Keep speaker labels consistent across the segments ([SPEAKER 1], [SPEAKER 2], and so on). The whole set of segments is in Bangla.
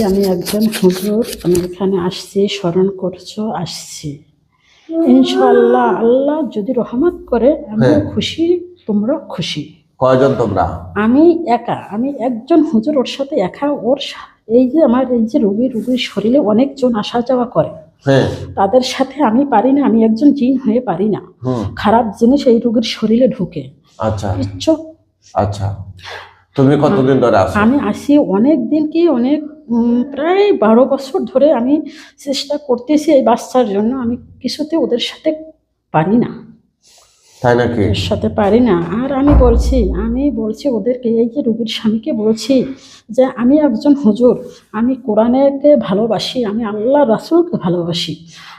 [SPEAKER 1] আমি একজন হুজুর, আমি এখানে আসছি, স্মরণ করছো, আসছি ইনশাআল্লাহ। আল্লাহ যদি রহমত করে আমি খুশি, তোমরা খুশি।
[SPEAKER 2] কয়জন তোমরা?
[SPEAKER 1] আমি একা, আমি একজন হুজুর, ওর সাথে একা। এই যে আমার এই যে রোগীর শরীরে অনেকজন আসা যাওয়া করে, তাদের সাথে আমি পারি না। আমি একজন জিন হয়ে পারি না, খারাপ জিনিস এই রোগীর শরীরে ঢুকে।
[SPEAKER 2] আচ্ছা আচ্ছা, তুমি কতদিন ধরে আসো?
[SPEAKER 1] আমি আসি অনেক দিন, কি অনেক প্রায় 12 বছর ধরে আমি চেষ্টা করতেছি এই বাচ্চার জন্য। আমি কিছুতে ওদের সাথে পারি না,
[SPEAKER 2] তাই নাকি?
[SPEAKER 1] ওদের সাথে পারি না। আর আমি বলছি ওদেরকে, এই যে রোগীর স্বামীকে বলছি যে আমি একজন হুজুর, আমি কোরআনকে ভালোবাসি, আমি আল্লাহ রাসূলকে ভালোবাসি,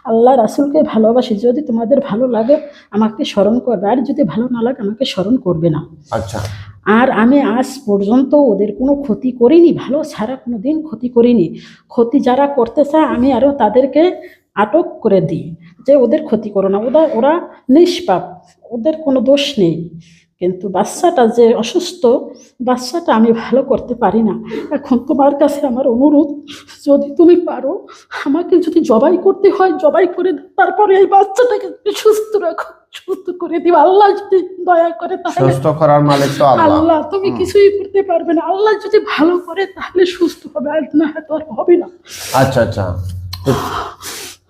[SPEAKER 1] আল্লাহ রাসূলকে ভালোবাসি। যদি তোমাদের ভালো লাগে আমাকে স্মরণ করবে, আর যদি ভালো না লাগে আমাকে স্মরণ করবে না।
[SPEAKER 2] আচ্ছা।
[SPEAKER 1] আর আমি আজ পর্যন্ত ওদের কোনো ক্ষতি করিনি, ভালো ছাড়া কোনো দিন ক্ষতি করিনি। ক্ষতি যারা করতে চায় আমি আরও তাদেরকে আটক করে দিই যে ওদের ক্ষতি করো না, ওরা নিষ্পাপ, ওদের কোনো দোষ নেই। কিন্তু বাচ্চাটা যে অসুস্থ, বাচ্চাটা আমি ভালো করতে পারি না। এখন তোমার কাছে আমার অনুরোধ, যদি তুমি পারো আমাকে যদি জবাই করতে হয় জবাই করে তারপরে এই বাচ্চাটাকে সুস্থ রাখো, সুস্থ করে দিও। আল্লাহ যদি দয়া করে তাহলে,
[SPEAKER 2] সুস্থ করার মালিক তো আল্লাহ।
[SPEAKER 1] আল্লাহ, তুমি কিছুই করতে পারবে না। আল্লাহ যদি ভালো করে তাহলে সুস্থ হবে, আর না তো আর হবে না।
[SPEAKER 2] আচ্ছা আচ্ছা,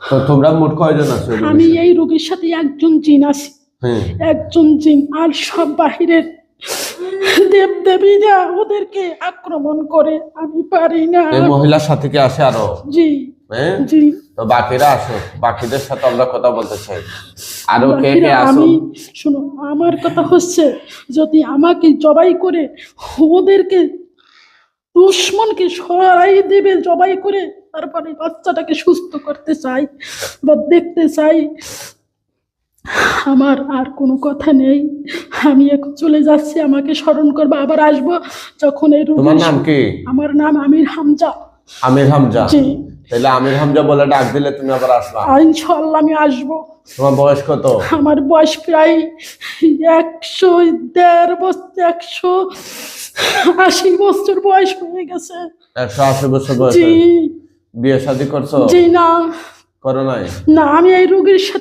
[SPEAKER 2] তো তোমরা মোট কয়জন আছো?
[SPEAKER 1] আমি এই রোগীর সাথে একজন জিন আছি, একজন জিন। আর সব বাহিরের দেব দেবীরা ওদেরকে আক্রমণ করে, আমি পারি না।
[SPEAKER 2] এই মহিলার সাথে কি আসে আরো?
[SPEAKER 1] জি জি।
[SPEAKER 2] তো বাকিরা আসো, বাকিদের সাথে আমরা কথা বলতে চাই। আরো কে কে আসো?
[SPEAKER 1] আমি শোনো, আমার কথা হচ্ছে, যদি আমাকে জবাই করে ওদেরকে দুশ্মনকে সরাই দেবে, জবাই করে তারপরে বাচ্চাটাকে সুস্থ করতে চাই বা দেখতে চাই। আমার আর কোনো কথা নেই, আমি এখন চলে যাচ্ছি। আমাকে স্মরণ করবো, আবার আসবো যখন এই রোগ।
[SPEAKER 2] তোমার নাম কি?
[SPEAKER 1] আমার নাম আমির হামজা।
[SPEAKER 2] আমির হামজা?
[SPEAKER 1] জি।
[SPEAKER 2] তাহলে আমির হামজা বলে ডাক দিলে তুমি আবার আসবা?
[SPEAKER 1] ইনশাআল্লাহ আমি আসবো।
[SPEAKER 2] তোমার বয়স কত?
[SPEAKER 1] আমার বয়স প্রায় 101.5 বছর, 180 বছর বয়স হয়ে গেছে।
[SPEAKER 2] 180 বছর বয়স?
[SPEAKER 1] জি।
[SPEAKER 2] বিয়ে শাদী করছো?
[SPEAKER 1] জি না।
[SPEAKER 2] করো নাই?
[SPEAKER 1] না, আমি এই রোগীর সাথে